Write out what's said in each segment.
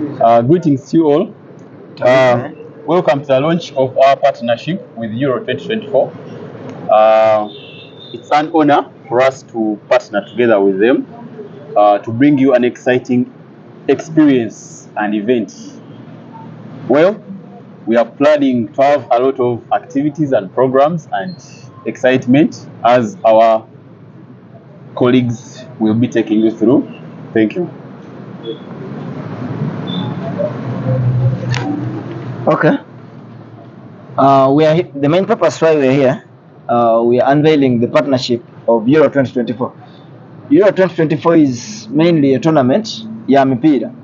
Greetings to you all. Welcome to the launch of our partnership with Euro 2024. It's an honor for us to partner together with them to bring you an exciting experience and event. Well, we are planning to have a lot of activities and programs and excitement as our colleagues will be taking you through. Thank you. Okay. The main purpose why we're here. We are unveiling the partnership of Euro 2024. Euro 2024 is mainly a tournament, Yamipira.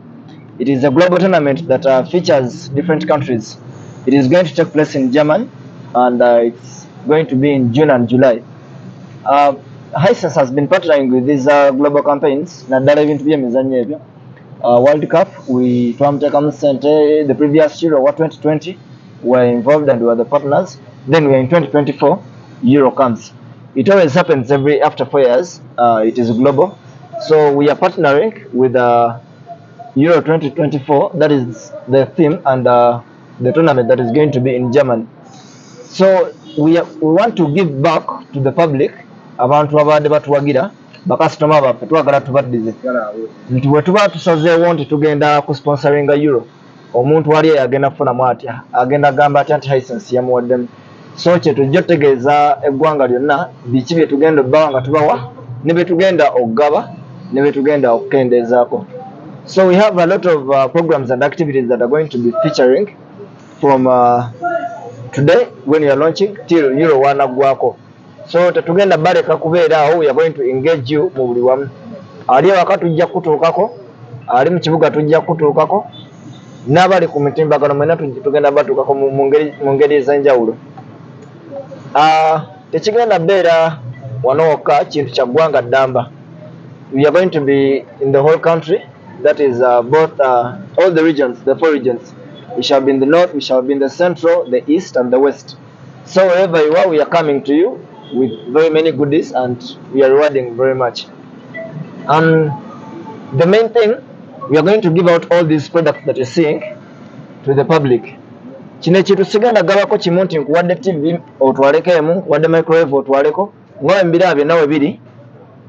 It is a global tournament that features different countries. It is going to take place in Germany, and it's going to be in June and July. Hisense has been partnering with these global campaigns. World Cup, we the previous Euro 2020 were involved and were the partners. Then we are in 2024, Euro comes. It always happens after 4 years. It is global, so we are partnering with Euro 2024. That is the theme and the tournament that is going to be in Germany. So we want to give back to the public. Abantu abadde batuwagira bakasitoma baffe twagala tubaddize nti bwe tuba tusazeewo nti tugenda ku sponsoringa Euro, omuntu ali agenda kufunamu atya, agenda gamba atya nti Hisense yamuwaddemu. So kye tujja otegeeza eggwanga lyonna biki bye tugenda obbawa nga tubawa ne bye tugenda okugaba ne bye tugenda okukendeezaako. So we have a lot of programs and activities that are going to be featuring from today when we are launching till Euro 1 agwako. So tetugenda baleka kubeera awo. We are going to engage you mu buli wamu. Ali awaka tujja kutuukako, ali mu kibuga tujja kutuukako, n'abali ku mitimbagano mwena tugenda batuukako mu ngeri ez'enjawulo. Tekigenda beera wano wokka, kintu kya ggwanga ddamba. We are going to be in the whole country, that is both all the regions, the 4 regions. We shall be in the north, we shall be in the central, the east and the west. So wherever you are, we are coming to you with very many goodies and we are rewarding very much. And the main thing, we are going to give out all these products that you're seeing to the public. Kino ekintu sigenda gabako kimu nti nkuwadde TV otwaleko emu, nkuwadde microwave otwaleko, nga embirabye nawe biri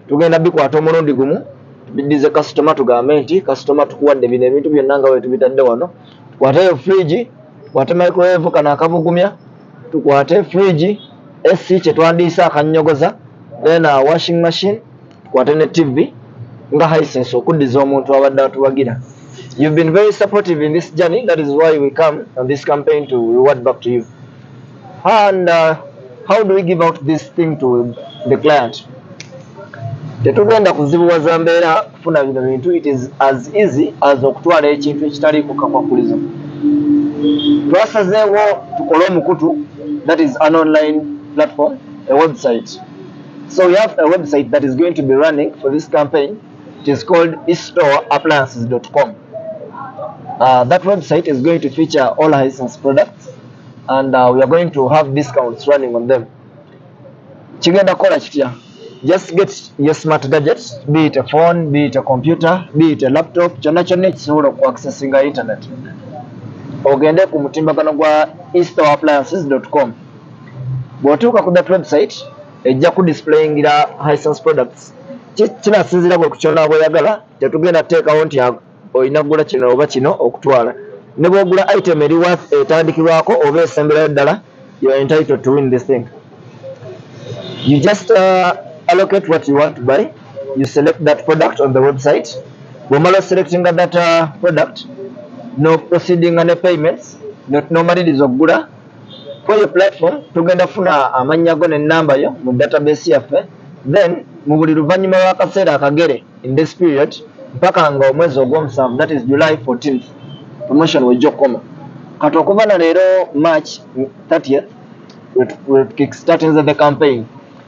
tugenda bikwata omulundi gumu tubiddize customer tugambe nti customer tukuwadde bino ebintu byonna nga bwe tubitadde wano. Tukwate fridge, tukwate microwave kana akabugumya, tukwate fridge, AC kye twandiisa akannyogoza, then washing machine, tukwate ne TV nga Hisense okuddiza omuntu abadde atuwagira. You've been very supportive in this journey. That is why we come on this campaign to reward back to you. And how do we give out this thing to the client? Tetugenda kuzibuwaza mbeera kufuna bino bintu. It is as easy as okutwala ekintu ekitali ku kakwakulizo. Twasazeewo tukole omukutu, that is an online platform, a website. So we have a website that is going to be running for this campaign. It is called estoreappliances.com. That website is going to feature all Hisense products and we are going to have discounts running on them. Kigenda kola kitya? Just get your smart gadget, be it a phone, be it a computer, be it a laptop, kyonna kyonna ekisobola okuaccessinga internet. Ogende ku mutimbagano gwa estoreappliances.com. Bw'otuuka ku that website ejja ku displayingira Hisense products. Kinasinziira ku kyonna bw'oyagala, tetugenda teekawo nti olina kugula kino oba kino okutwala. Ne bw'ogula item eri worth etandikirwako oba esemberayo ddala, you are entitled to win this thing. You just allocate what you want to buy. You select that product on the website. Bw'omala selecting that product, no proceeding and payments, no maliriza okugula. For your platform, tugenda funa amannya go n'ennamba yo mu database yaffe. Then mu buli luvannyuma lw'akaseera akagere in this period mpaka nga omwezi ogw'omusanvu, that is July 14th, promotion wejja okukoma. Kati okuva na leero March 30th we're kickstarting the campaign.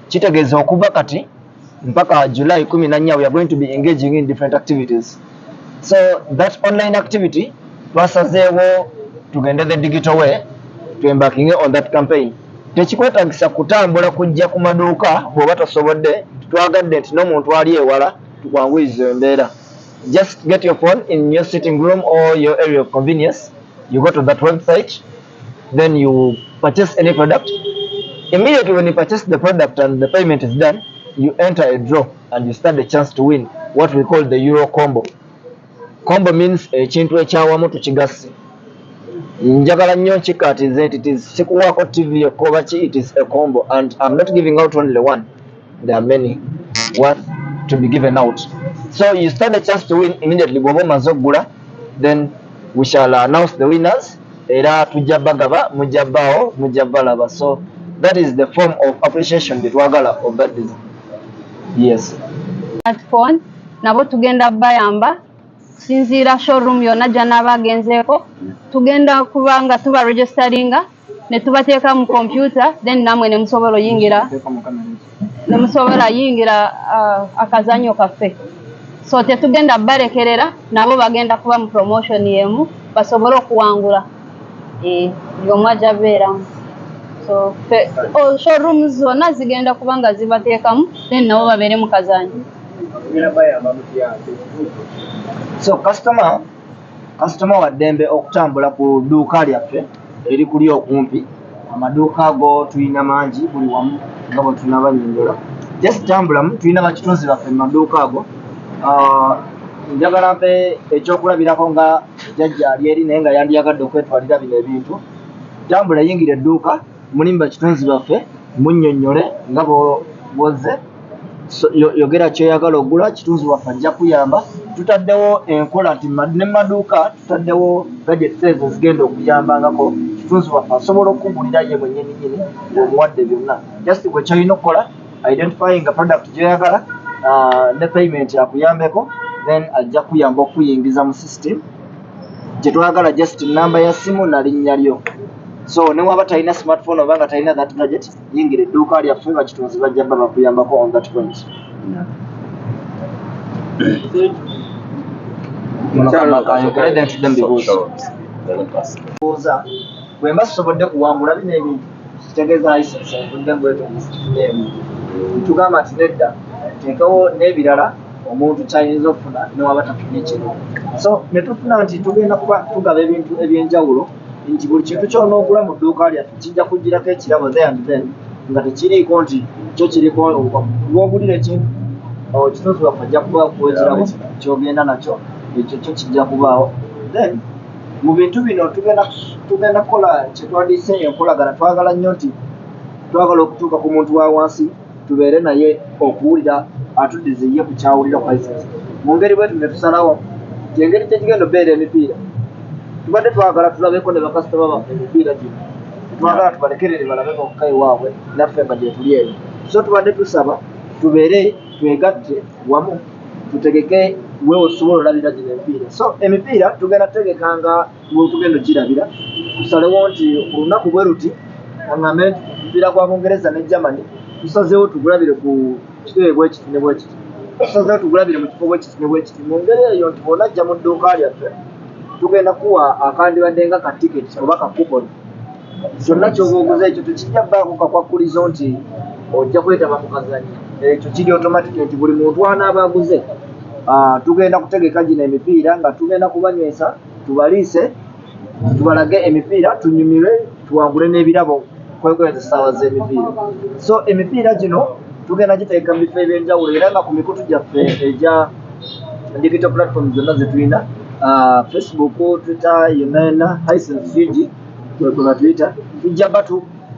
Kitegeeza okuva kati mpaka July 14 we are going to be engaging in different activities. So that online activity twasazeewo tugende the digital way to embarking on that campaign. Tekikwetagisa kutambula kujja ku maduuka bw'oba tosobodde, twagadde nti n'omuntu ali ewala tukwanguyiza embeera. just get your phone in your sitting room or your area of convenience. You go to that website, then you purchase any product. Immediately when you purchase the product and the payment is done, you enter a draw and you stand a chance to win what we call the Euro combo. Combo means ekintu ekyawamu tukigasse. Njagala nnyo nkikkaatiza nti it is kikuwaako TV ekkoba ki, it is a combo and I'm not giving out only one. There are many worth to be given out. So you stand a chance to win immediately bw'oba omaze oggula, then we shall announce the winners era tujja bagaba mujja bbaawo mujja balaba. So that is the form of appreciation that twagala of that design. Yes. Smartphone nabo tugenda bayamba sinzira showroom yonna janaba agenzeeko tugenda kubanga tuba registeringa ne tubateeka mu computer then namwe ne musobola yingira akazanyo kaffe. So tetugenda balekerera nabo bagenda kuba mu promotion yemu basobole okuwangula y'omwaja beeramu. So showrooms zonna zigenda kubanga zibateekamu then nabo babeere mu kazanyo. So customer wa ddembe okutambula ku dduuka lyaffe eri kuli okumpi. Amaduuka ago tulina mangi buli wamu nga bwe tunabanyonyola. Just tambulamu tulina bakitunzi baffe mu maduuka ago. Njagala mpe ekyokulabirako nga jjajja ali eri naye nga yandiyagadde okwetwalira bino ebintu. Tambula yingira edduuka mulimu bakitunzi baffe munnyonnyole nga bw'ozze. Yogera kyoyagala ogula kitunzi waffe ajja kuyamba. Tutaddewo enkola nti ne maduuka tutaddewo gadget sales ezigenda okuyambangako kitunzi waffe asobola okugulira ye mwennyini ng'omuwadde byonna. Just gwe kyolina okukola identifying a product gyoyagala ne payment akuyambeko then ajja kuyamba okuyingiza mu system gyetwagala just namba ya simu na linnya lyo. So ne waba talina smartphone oba nga talina that gadget yingira edduuka lyaffe bakitunzi bajja baba bakuyambako on that point. Bwe mba tusobodde kuwangula bino ebintu kitegeeza Hisense enfudde mbwetugisifuneemu tugamba nti nedda teekawo n'ebirala omuntu kyayinza okufuna newaba tafuna ekiro. So ne tufuna nti tugenda kuba tugaba ebintu ebyenjawulo nti buli kintu kyonoogula mu dduuka lyaffe kijja kugirako ekirabo there and then nga tekiriiko nti kyo kiriko bw'ogulira ekintu kitunzi waffe ajja kuba kuwekirabo kyogenda nakyo ekyo kyo kijja kubaawo. Then mu bintu bino tugenda kukola kyetwandiise enkolagana. Twagala nnyo nti twagala okutuuka ku muntu wa wansi tubeere naye okuwulira atuddize ye ku kyawulira kwa Hisense. Mu ngeri bwetu ne tusalawo nti engeri kyekigenda obeera emipiira tubadde twagala tulabeko ne bakasitoma baffe emipiira gino twagala tubalekerere balabeko okukayi waabwe naffe nga gye tuli eno. So tubadde tusaba tubeere twegatte wamu tutegeke wewe osobola olabira gino emipiira. So emipiira tugenda tutegekanga tugenda ogirabira tusalewo nti olunaku bwe ruti aŋŋambe nti kupiira kwa Bungereza ne Germany tusazeewo tugulabire ku kitebe bwekiti ne bwekiti tusazeewo tugulabire mu kifo bwekiti ne bwekiti. Mu ngeri eyo nti bw'onajja mu dduuka lyaffe tugenda kuwa akandibadde nga ka tiketi oba ka kuponi. Kyonna ky'oba oguze ekyo tekijja bbaako kakwakulizo nti ojja kwetaba Mukazanyo. Ekyo kiri automatic nti buli muntu anaaba aguze tugenda kutegeka gino emipiira nga tugenda kubanywesa tubaliise tubalage emipiira tunyumirwe tuwangule n'ebirabo kwekweza essaawa z'emipiira. So emipiira gino tugenda giteeka mu bifo ebyenjawulo era nga ku mikutu gyaffe egya digital platform zonna ze tulina Facebook, Twitter, Yemena, Hisense Gigi kwe batuyita tujja bba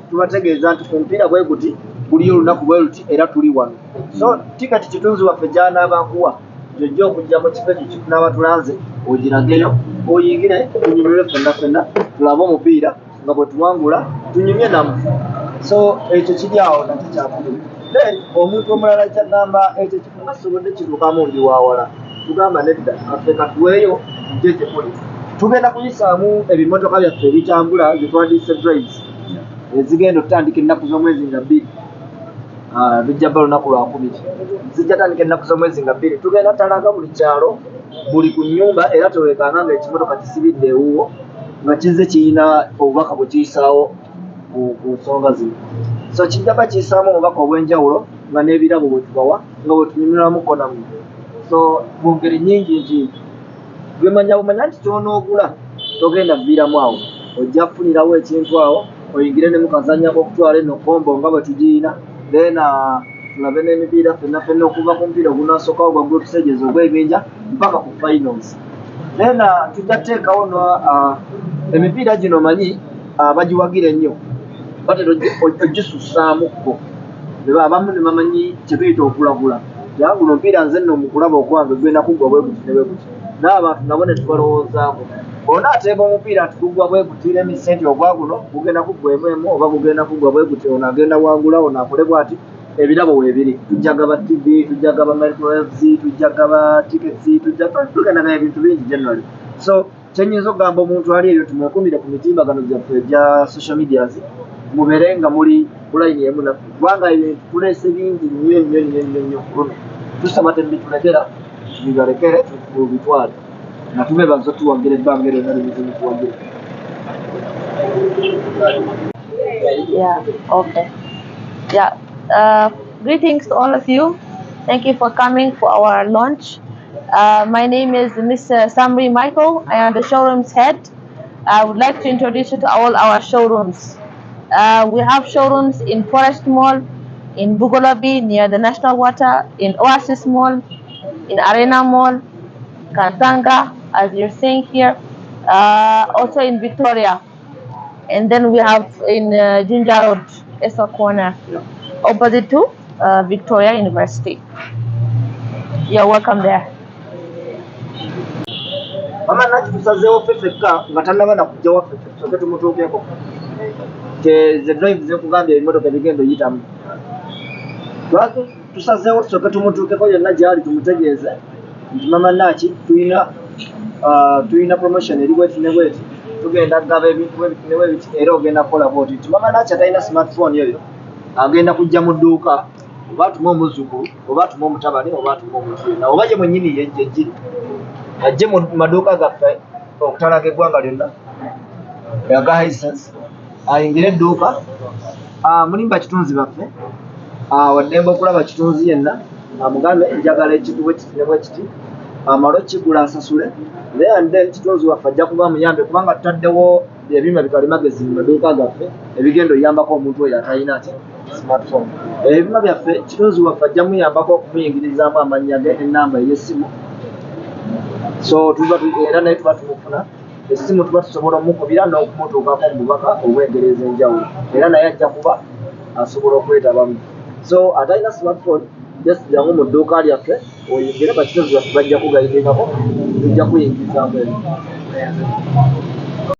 tubategeeza nti ku mupiira bwe guti buli olunaku bwe luti era tuli wano. So tikati kitunzi waffe gy'anaaba nkuwa gyojja okujja mu kifo ekyo kitunaaba tulanze ogirageyo oyingire tunyumirwe ffenna tulabe omupiira nga bwe tuwangula tunyumye namu. So ekyo kiri awo nakyo kyakulu. Then omuntu omulala kyagamba ekyo kifo kasobodde kituukamu ndi wawala tugamba nedda affe katuweeyo tujje gye muli. Tugenda kuyisaamu ebimotoka byaffe ebitambula bye twandiise drives ezigenda okutandika ennaku z'omwezi nga 2 bijja bba lunaku lwa 10 zijja tandika ennaku z'omwezi nga 2. Tugenda talaga buli kyalo buli ku nnyumba era tewekanga nga ekimotoka kisibidde ewuwo nga kizze kirina obubaka bwe kiyisaawo ku nsonga zino. So kijja bba kiyisaamu obubaka obw'enjawulo nga n'ebirabo bwe tubawa nga bwe tunyumirwamuko nammwe. so mu ngeri nyingi nti bumanya nti kyonoogula togenda viiramu awo ojja kufunirawo ekintu awo oyingire ne mukazanya okutwala eno kombo nga bwe tugiina then tulabe n'emipiira ffenna okuva ku mupiira ogunaasookawo gwa group stages ogw'ebinja mpaka ku finals then tujja kuteekawo emipiira gino manyi bagiwagira ennyo batera ogisussaamuko abamu ne bamanyi kye tuyita okulagula guno omupiira nze nno mukulaba okwange gwenda kuggwa bwe guti ne bwe guti n'abantu nabo ne tubalowoozaako ona ateeba omupiira nti gugwa bwe guti n'emisenti ogwa guno gugenda kuggwa emu oba gugenda kuggwa bwe guti ono agenda wangula ono akole bw'ati ebirabo weebiri tujjagaba tv tujjagaba microwaves tujjagaba tickets tugendagana ebintu bingi generally so kyenyinza okugamba omuntu ali eyo tumwekumire ku mitimbagano gyaffe egya social medias mubeere nga muli bulayini emu naffe kubanga ebintu tuleese bingi nnyo ku luno tusaba tebitulekera tubibalekere tubitwale nga tubebaza tuwagira ebbanga eryonna libizibu tuwagire. Yeah, okay. Yeah. Greetings to all of you. Thank you for coming for our launch. My name is Mr. Samri Michael. I am the showroom's head. I would like to introduce you to all our showrooms. We have showrooms in Forest Mall, in Bugolabi near the National Water, in Oasis Mall, in Arena Mall, Kantanga, as you're seeing here, also in Victoria. And then we have in Jinja Road, Esa Corner, opposite to Victoria University. You're welcome there. Mama naki tusazeewo ffeffekka nga tannaba nakujja waffe soke tumutuukeko ze drive zekugambya ebimotoka ebigenda oyitamu lwaki tusazeewo tusoke tumutuukeko yonna gyali tumutegeeze nti mama naki tulina promotion eri bweti ne bweti tugenda kugaba ebintu bwebiti ne bwebiti era ogenda kukola bwoti nti mama naki atalina smartphone eyo agenda kujja mu dduuka oba atuma omuzzukulu oba atuma omutabani oba atuma omuntu yenna oba ye mwennyini yejjiri ajje mu maduuka gaffe okutalaga eggwanga lyonna aga Hisense ayingire edduuka mulimba kitunzi baffe waddembe okulaba kitunzi yenna amugambe njagala ekintu bwe kiti ne bwe kiti amalo kigula asasule and then kitunzi waffe ajja kuba muyambe kubanga tutaddewo ebyuma bikalimagezi mu maduuka gaffe ebigenda oyambako omuntu oyo atalina ati smartphone ebyuma byaffe kitunzi waffe ajja muyambako okumuyingirizaamu amannya ge ennamba ey'essimu so era naye tuba tumufuna essimu tuba tusobola omukubira n'okumutuukako mu bubaka obwengereza enjawulo era naye ajja kuba asobola okwetabamu so atalina smartphone just jangu mu dduuka lyaffe oyingire bakitunzi baffe bajja kugayidingako tujja kuyingirizaamu ebyo.